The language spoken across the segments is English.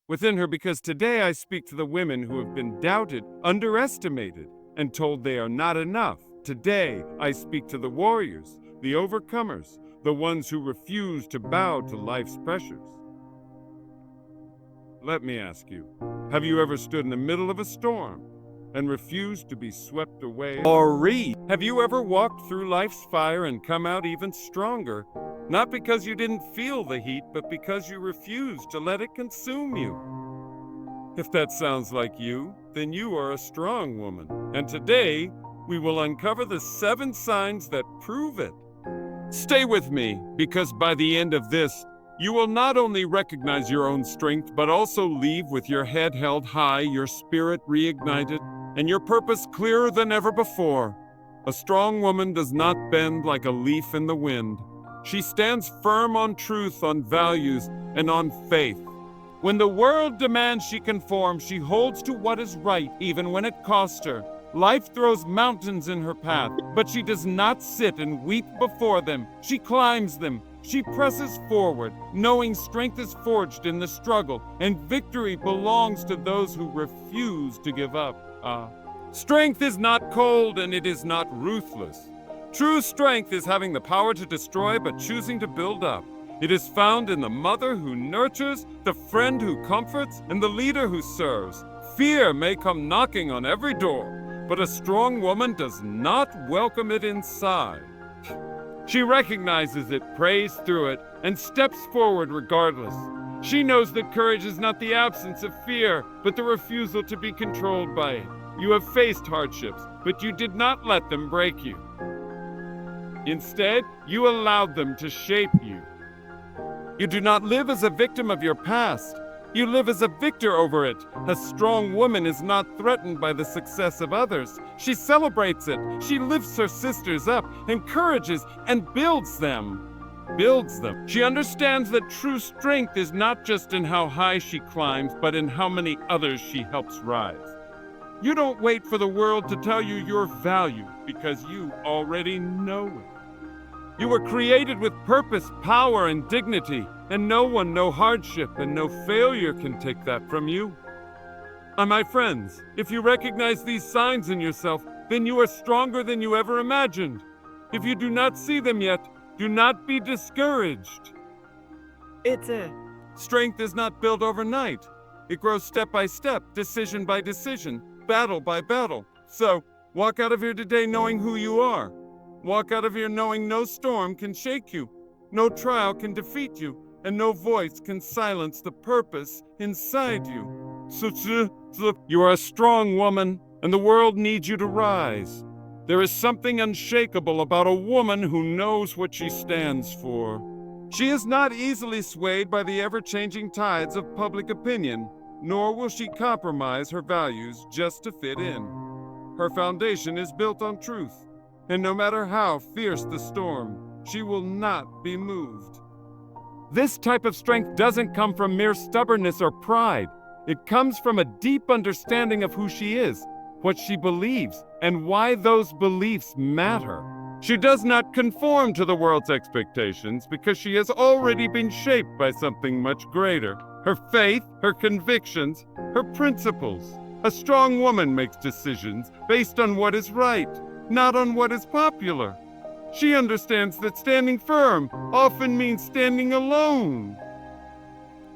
within her, because today I speak to the women who have been doubted, underestimated, and told they are not enough. Today I speak to the warriors, the overcomers, the ones who refuse to bow to life's pressures. Let me ask you, have you ever stood in the middle of a storm and refused to be swept away? Or have you ever walked through life's fire and come out even stronger? Not because you didn't feel the heat, but because you refused to let it consume you. If that sounds like you, then you are a strong woman. And today, we will uncover the 7 signs that prove it. Stay with me, because by the end of this, you will not only recognize your own strength, but also leave with your head held high, your spirit reignited, and your purpose clearer than ever before. A strong woman does not bend like a leaf in the wind. She stands firm on truth, on values, and on faith. When the world demands she conform, she holds to what is right, even when it costs her. Life throws mountains in her path, but she does not sit and weep before them. She climbs them. She presses forward, knowing strength is forged in the struggle, and victory belongs to those who refuse to give up. Strength is not cold, and it is not ruthless. True strength is having the power to destroy, but choosing to build up. It is found in the mother who nurtures, the friend who comforts, and the leader who serves. Fear may come knocking on every door, but a strong woman does not welcome it inside. She recognizes it, prays through it, and steps forward regardless. She knows that courage is not the absence of fear, but the refusal to be controlled by it. You have faced hardships, but you did not let them break you. Instead, you allowed them to shape you. You do not live as a victim of your past. You live as a victor over it. A strong woman is not threatened by the success of others. She celebrates it. She lifts her sisters up, encourages, and builds them. She understands that true strength is not just in how high she climbs, but in how many others she helps rise. You don't wait for the world to tell you your value, because you already know it. You were created with purpose, power, and dignity, and no hardship and no failure can take that from you. My friends, if you recognize these signs in yourself, then you are stronger than you ever imagined. If you do not see them yet, do not be discouraged. Strength is not built overnight. It grows step by step, decision by decision, battle by battle. So, walk out of here today knowing who you are. Walk out of here knowing no storm can shake you, no trial can defeat you, and no voice can silence the purpose inside you. You are a strong woman, and the world needs you to rise. There is something unshakable about a woman who knows what she stands for. She is not easily swayed by the ever-changing tides of public opinion, nor will she compromise her values just to fit in. Her foundation is built on truth. And no matter how fierce the storm, she will not be moved. This type of strength doesn't come from mere stubbornness or pride. It comes from a deep understanding of who she is, what she believes, and why those beliefs matter. She does not conform to the world's expectations because she has already been shaped by something much greater. Her faith, her convictions, her principles. A strong woman makes decisions based on what is right, not on what is popular. She understands that standing firm often means standing alone.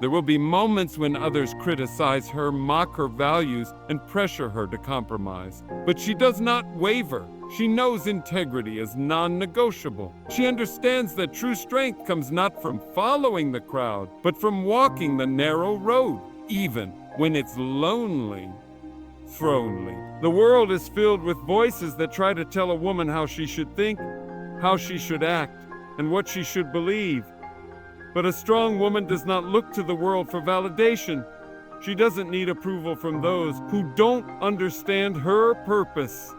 There will be moments when others criticize her, mock her values, and pressure her to compromise. But she does not waver. She knows integrity is non-negotiable. She understands that true strength comes not from following the crowd, but from walking the narrow road, even when it's lonely. The world is filled with voices that try to tell a woman how she should think, how she should act, and what she should believe. But a strong woman does not look to the world for validation. She doesn't need approval from those who don't understand her purpose.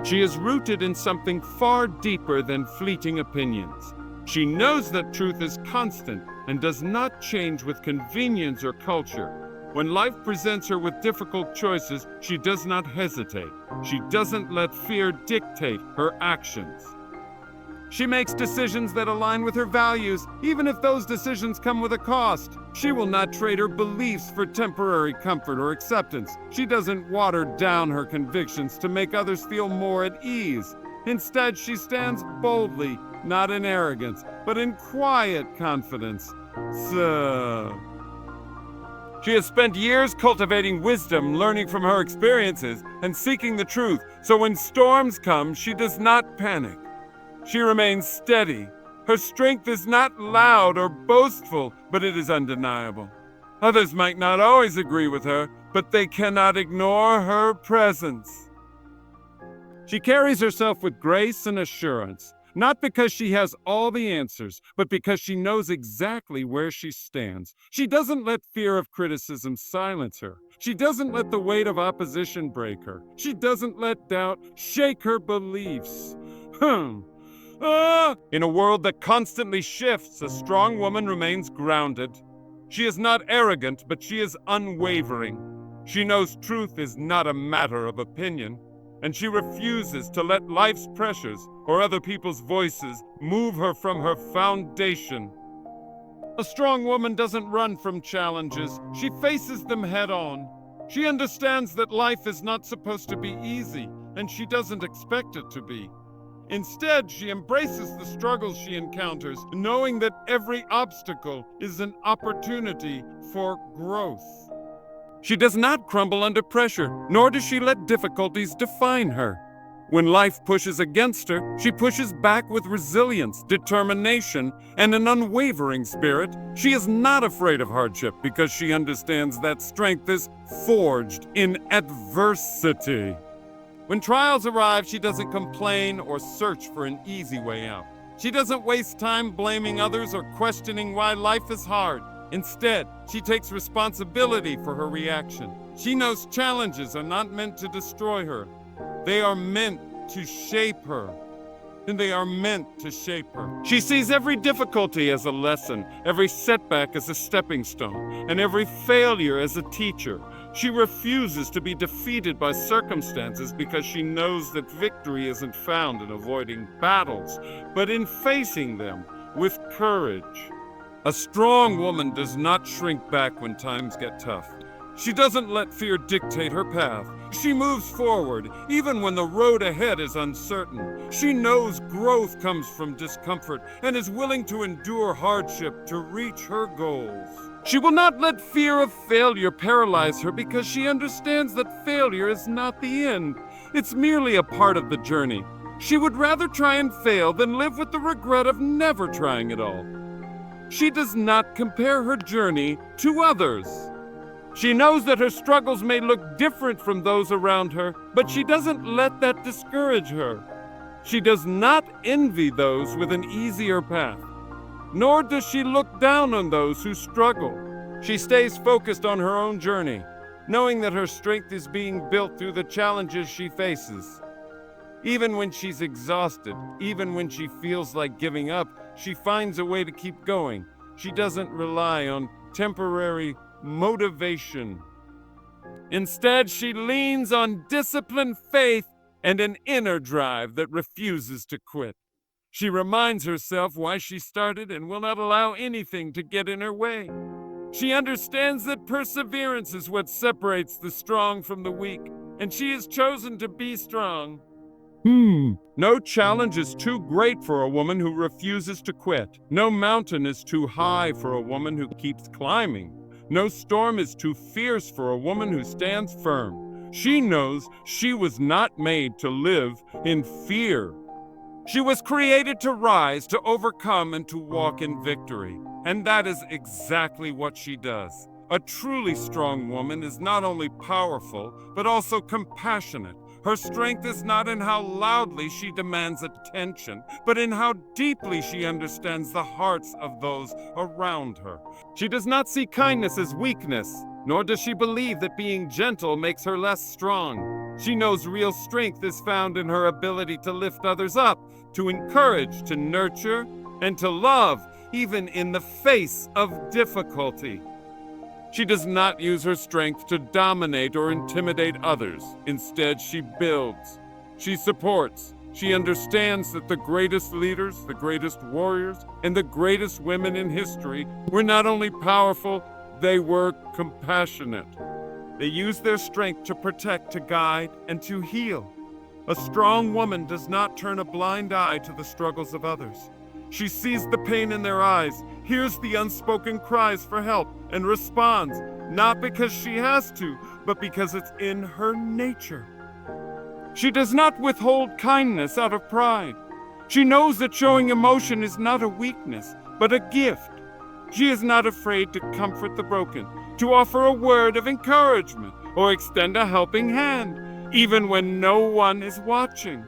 She is rooted in something far deeper than fleeting opinions. She knows that truth is constant and does not change with convenience or culture. When life presents her with difficult choices, she does not hesitate. She doesn't let fear dictate her actions. She makes decisions that align with her values, even if those decisions come with a cost. She will not trade her beliefs for temporary comfort or acceptance. She doesn't water down her convictions to make others feel more at ease. Instead, she stands boldly, not in arrogance, but in quiet confidence. She has spent years cultivating wisdom, learning from her experiences, and seeking the truth, so when storms come, she does not panic. She remains steady. Her strength is not loud or boastful, but it is undeniable. Others might not always agree with her, but they cannot ignore her presence. She carries herself with grace and assurance, not because she has all the answers, but because she knows exactly where she stands. She doesn't let fear of criticism silence her. She doesn't let the weight of opposition break her. She doesn't let doubt shake her beliefs. In a world that constantly shifts, a strong woman remains grounded. She is not arrogant, but she is unwavering. She knows truth is not a matter of opinion, and she refuses to let life's pressures or other people's voices move her from her foundation. A strong woman doesn't run from challenges. She faces them head on. She understands that life is not supposed to be easy, and she doesn't expect it to be. Instead, she embraces the struggles she encounters, knowing that every obstacle is an opportunity for growth. She does not crumble under pressure, nor does she let difficulties define her. When life pushes against her, she pushes back with resilience, determination, and an unwavering spirit. She is not afraid of hardship because she understands that strength is forged in adversity. When trials arrive, she doesn't complain or search for an easy way out. She doesn't waste time blaming others or questioning why life is hard. Instead, she takes responsibility for her reaction. She knows challenges are not meant to destroy her. They are meant to shape her. And they are meant to shape her. She sees every difficulty as a lesson, every setback as a stepping stone, and every failure as a teacher. She refuses to be defeated by circumstances because she knows that victory isn't found in avoiding battles, but in facing them with courage. A strong woman does not shrink back when times get tough. She doesn't let fear dictate her path. She moves forward, even when the road ahead is uncertain. She knows growth comes from discomfort and is willing to endure hardship to reach her goals. She will not let fear of failure paralyze her because she understands that failure is not the end. It's merely a part of the journey. She would rather try and fail than live with the regret of never trying at all. She does not compare her journey to others. She knows that her struggles may look different from those around her, but she doesn't let that discourage her. She does not envy those with an easier path, nor does she look down on those who struggle. She stays focused on her own journey, knowing that her strength is being built through the challenges she faces. Even when she's exhausted, even when she feels like giving up, she finds a way to keep going. She doesn't rely on temporary motivation. Instead, she leans on disciplined faith and an inner drive that refuses to quit. She reminds herself why she started and will not allow anything to get in her way. She understands that perseverance is what separates the strong from the weak, and she has chosen to be strong. No challenge is too great for a woman who refuses to quit. No mountain is too high for a woman who keeps climbing. No storm is too fierce for a woman who stands firm. She knows she was not made to live in fear. She was created to rise, to overcome, and to walk in victory. And that is exactly what she does. A truly strong woman is not only powerful, but also compassionate. Her strength is not in how loudly she demands attention, but in how deeply she understands the hearts of those around her. She does not see kindness as weakness, nor does she believe that being gentle makes her less strong. She knows real strength is found in her ability to lift others up, to encourage, to nurture, and to love, even in the face of difficulty. She does not use her strength to dominate or intimidate others. Instead, she builds, she supports, She understands that the greatest leaders, the greatest warriors, and the greatest women in history were not only powerful, they were compassionate. They used their strength to protect, to guide, and to heal. A strong woman does not turn a blind eye to the struggles of others. She sees the pain in their eyes, hears the unspoken cries for help, and responds, not because she has to, but because it's in her nature. She does not withhold kindness out of pride. She knows that showing emotion is not a weakness, but a gift. She is not afraid to comfort the broken, to offer a word of encouragement, or extend a helping hand, even when no one is watching.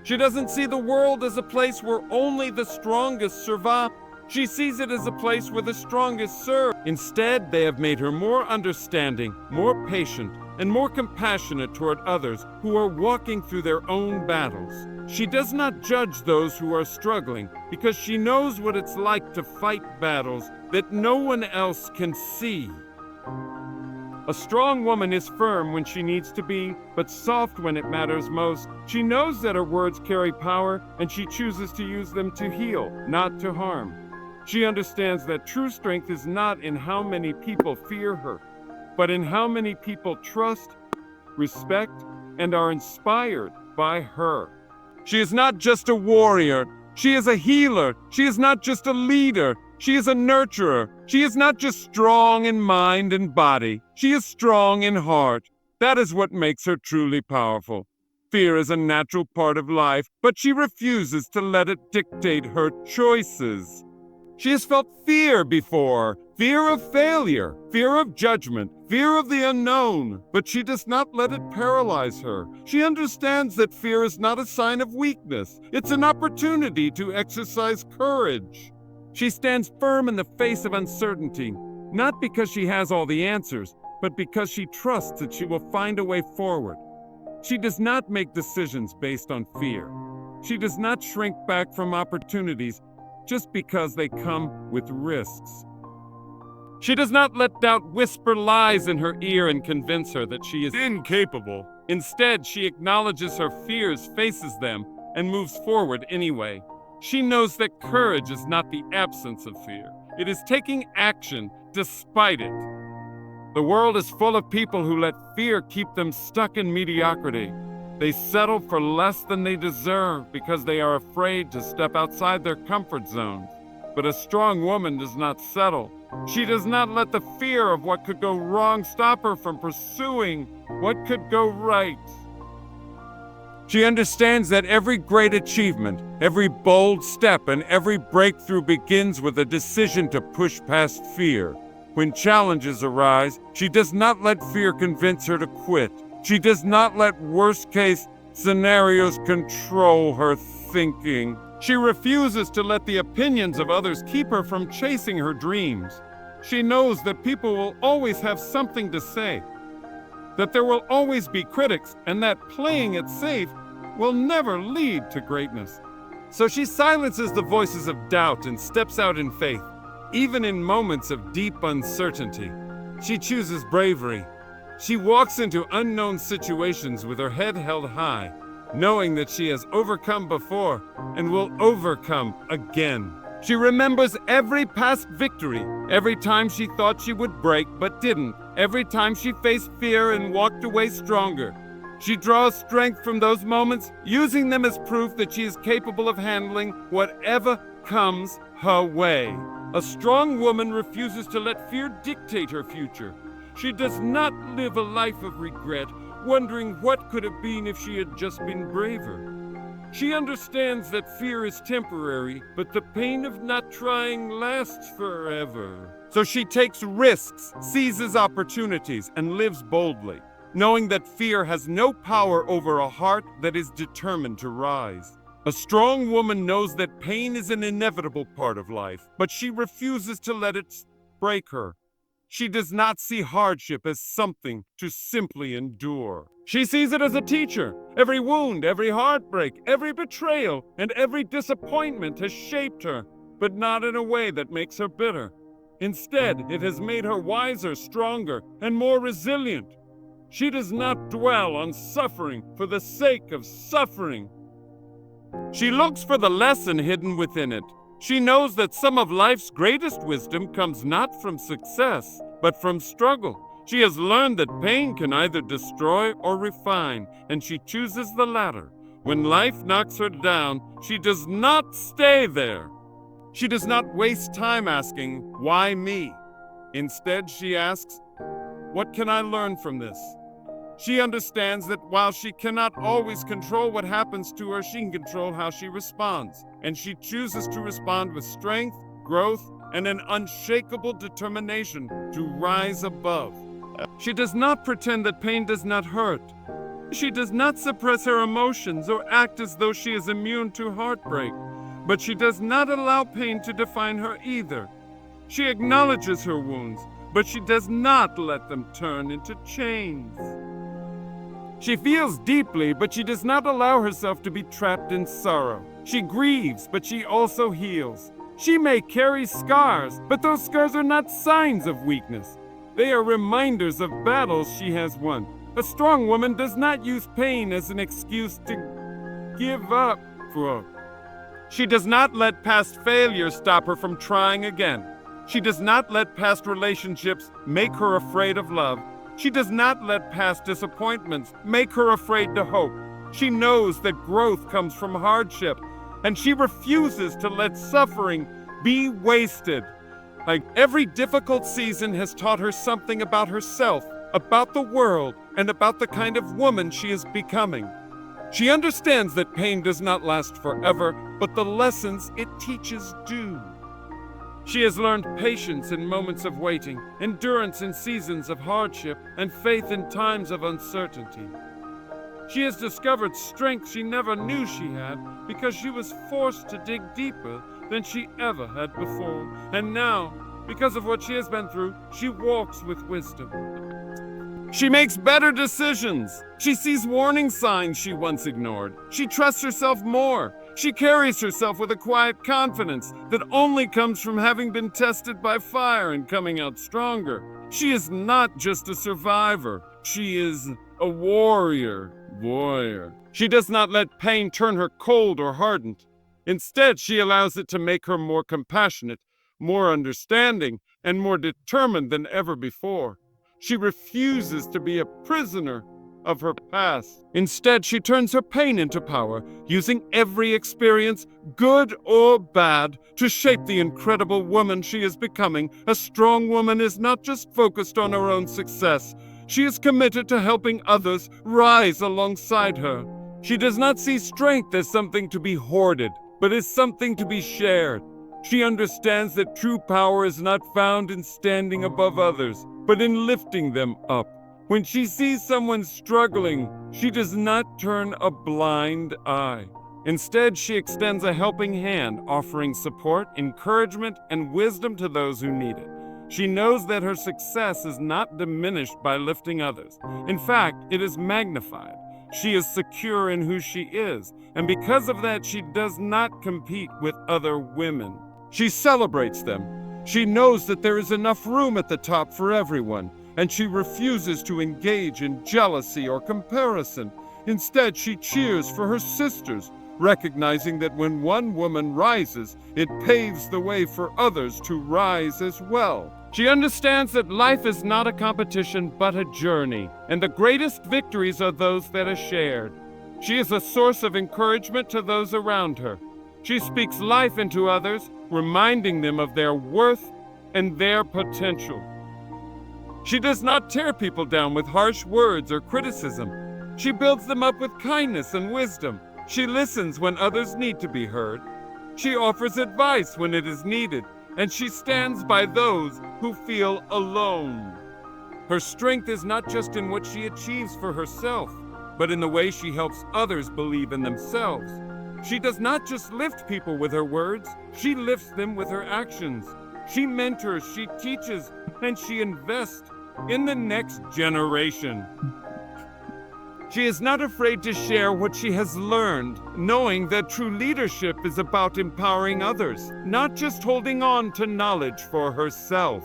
She doesn't see the world as a place where only the strongest survive. She sees it as a place where the strongest serve. Instead, they have made her more understanding, more patient, and more compassionate toward others who are walking through their own battles. She does not judge those who are struggling because she knows what it's like to fight battles that no one else can see. A strong woman is firm when she needs to be, but soft when it matters most. She knows that her words carry power, and she chooses to use them to heal, not to harm. She understands that true strength is not in how many people fear her, but in how many people trust, respect, and are inspired by her. She is not just a warrior, she is a healer. She is not just a leader, she is a nurturer. She is not just strong in mind and body, she is strong in heart. That is what makes her truly powerful. Fear is a natural part of life, but she refuses to let it dictate her choices. She has felt fear before, fear of failure, fear of judgment, fear of the unknown, but she does not let it paralyze her. She understands that fear is not a sign of weakness. It's an opportunity to exercise courage. She stands firm in the face of uncertainty, not because she has all the answers, but because she trusts that she will find a way forward. She does not make decisions based on fear. She does not shrink back from opportunities just because they come with risks. She does not let doubt whisper lies in her ear and convince her that she is incapable. Instead, she acknowledges her fears, faces them, and moves forward anyway. She knows that courage is not the absence of fear. It is taking action despite it. The world is full of people who let fear keep them stuck in mediocrity. They settle for less than they deserve because they are afraid to step outside their comfort zones. But a strong woman does not settle. She does not let the fear of what could go wrong stop her from pursuing what could go right. She understands that every great achievement, every bold step, and every breakthrough begins with a decision to push past fear. When challenges arise, she does not let fear convince her to quit. She does not let worst-case scenarios control her thinking. She refuses to let the opinions of others keep her from chasing her dreams. She knows that people will always have something to say, that there will always be critics, and that playing it safe will never lead to greatness. So she silences the voices of doubt and steps out in faith, even in moments of deep uncertainty. She chooses bravery. She walks into unknown situations with her head held high, knowing that she has overcome before and will overcome again. She remembers every past victory, every time she thought she would break but didn't, every time she faced fear and walked away stronger. She draws strength from those moments, using them as proof that she is capable of handling whatever comes her way. A strong woman refuses to let fear dictate her future. She does not live a life of regret, wondering what could have been if she had just been braver. She understands that fear is temporary, but the pain of not trying lasts forever. So she takes risks, seizes opportunities, and lives boldly, knowing that fear has no power over a heart that is determined to rise. A strong woman knows that pain is an inevitable part of life, but she refuses to let it break her. She does not see hardship as something to simply endure. She sees it as a teacher. Every wound, every heartbreak, every betrayal, and every disappointment has shaped her, but not in a way that makes her bitter. Instead, it has made her wiser, stronger, and more resilient. She does not dwell on suffering for the sake of suffering. She looks for the lesson hidden within it. She knows that some of life's greatest wisdom comes not from success, but from struggle. She has learned that pain can either destroy or refine, and she chooses the latter. When life knocks her down, she does not stay there. She does not waste time asking, "Why me?" Instead, she asks, "What can I learn from this?" She understands that while she cannot always control what happens to her, she can control how she responds. And she chooses to respond with strength, growth, and an unshakable determination to rise above. She does not pretend that pain does not hurt. She does not suppress her emotions or act as though she is immune to heartbreak. But she does not allow pain to define her either. She acknowledges her wounds, but she does not let them turn into chains. She feels deeply, but she does not allow herself to be trapped in sorrow. She grieves, but she also heals. She may carry scars, but those scars are not signs of weakness. They are reminders of battles she has won. A strong woman does not use pain as an excuse to give up. She does not let past failures stop her from trying again. She does not let past relationships make her afraid of love. She does not let past disappointments make her afraid to hope. She knows that growth comes from hardship, and she refuses to let suffering be wasted. Like every difficult season has taught her something about herself, about the world, and about the kind of woman she is becoming. She understands that pain does not last forever, but the lessons it teaches do. She has learned patience in moments of waiting, endurance in seasons of hardship, and faith in times of uncertainty. She has discovered strength she never knew she had because she was forced to dig deeper than she ever had before. And now, because of what she has been through, she walks with wisdom. She makes better decisions. She sees warning signs she once ignored. She trusts herself more. She carries herself with a quiet confidence that only comes from having been tested by fire and coming out stronger. She is not just a survivor. She is a warrior. She does not let pain turn her cold or hardened. Instead, she allows it to make her more compassionate, more understanding, and more determined than ever before. She refuses to be a prisoner of her past. Instead, she turns her pain into power, using every experience, good or bad, to shape the incredible woman she is becoming. A strong woman is not just focused on her own success. She is committed to helping others rise alongside her. She does not see strength as something to be hoarded, but as something to be shared. She understands that true power is not found in standing above others, but in lifting them up. When she sees someone struggling, she does not turn a blind eye. Instead, she extends a helping hand, offering support, encouragement, and wisdom to those who need it. She knows that her success is not diminished by lifting others. In fact, it is magnified. She is secure in who she is, and because of that, she does not compete with other women. She celebrates them. She knows that there is enough room at the top for everyone, and she refuses to engage in jealousy or comparison. Instead, she cheers for her sisters, recognizing that when one woman rises, it paves the way for others to rise as well. She understands that life is not a competition but a journey, and the greatest victories are those that are shared. She is a source of encouragement to those around her. She speaks life into others, reminding them of their worth and their potential. She does not tear people down with harsh words or criticism. She builds them up with kindness and wisdom. She listens when others need to be heard. She offers advice when it is needed, and she stands by those who feel alone. Her strength is not just in what she achieves for herself, but in the way she helps others believe in themselves. She does not just lift people with her words, she lifts them with her actions. She mentors, she teaches, and she invests in the next generation. She is not afraid to share what she has learned, knowing that true leadership is about empowering others, not just holding on to knowledge for herself.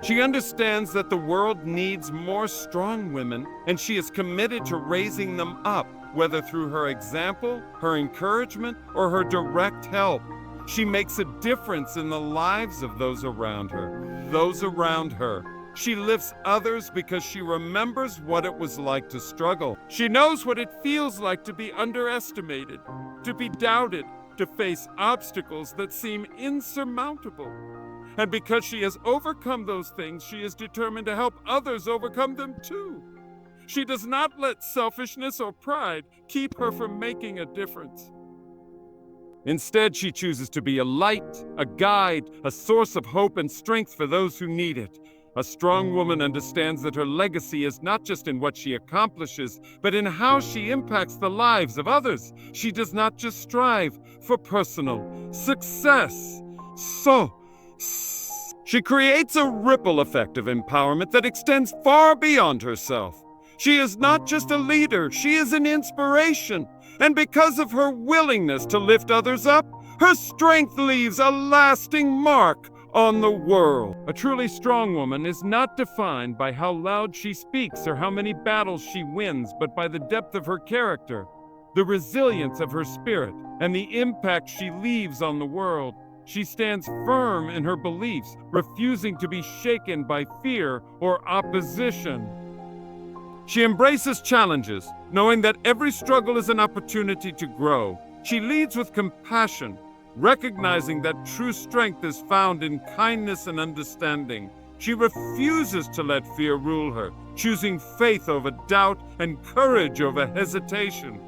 She understands that the world needs more strong women, and she is committed to raising them up, whether through her example, her encouragement, or her direct help. She makes a difference in the lives of those around her. Those around her. She lifts others because she remembers what it was like to struggle. She knows what it feels like to be underestimated, to be doubted, to face obstacles that seem insurmountable. And because she has overcome those things, she is determined to help others overcome them too. She does not let selfishness or pride keep her from making a difference. Instead, she chooses to be a light, a guide, a source of hope and strength for those who need it. A strong woman understands that her legacy is not just in what she accomplishes, but in how she impacts the lives of others. She does not just strive for personal success. She creates a ripple effect of empowerment that extends far beyond herself. She is not just a leader, she is an inspiration. And because of her willingness to lift others up, her strength leaves a lasting mark on the world. A truly strong woman is not defined by how loud she speaks or how many battles she wins, but by the depth of her character, the resilience of her spirit, and the impact she leaves on the world. She stands firm in her beliefs, refusing to be shaken by fear or opposition. She embraces challenges, knowing that every struggle is an opportunity to grow. She leads with compassion, recognizing that true strength is found in kindness and understanding. She refuses to let fear rule her, choosing faith over doubt and courage over hesitation.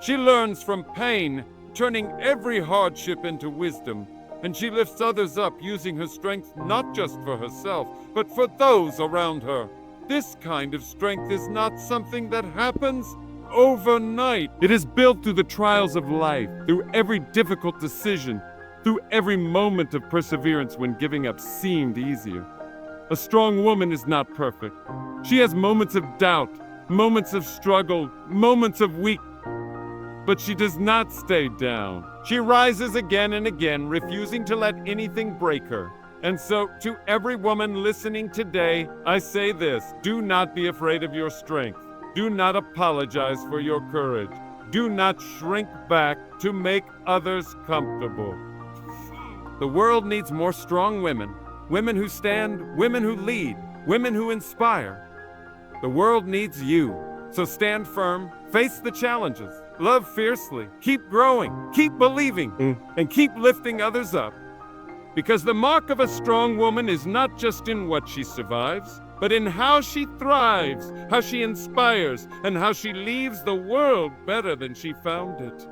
She learns from pain, turning every hardship into wisdom, and she lifts others up, using her strength not just for herself, but for those around her. This kind of strength is not something that happens overnight. It is built through the trials of life, through every difficult decision, through every moment of perseverance when giving up seemed easier. A strong woman is not perfect. She has moments of doubt, moments of struggle, moments of weakness. But she does not stay down. She rises again and again, refusing to let anything break her. And so, to every woman listening today, I say this: do not be afraid of your strength. Do not apologize for your courage. Do not shrink back to make others comfortable. The world needs more strong women. Women who stand, women who lead, women who inspire. The world needs you. So stand firm, face the challenges, love fiercely, keep growing, keep believing, and keep lifting others up. Because the mark of a strong woman is not just in what she survives, but in how she thrives, how she inspires, and how she leaves the world better than she found it.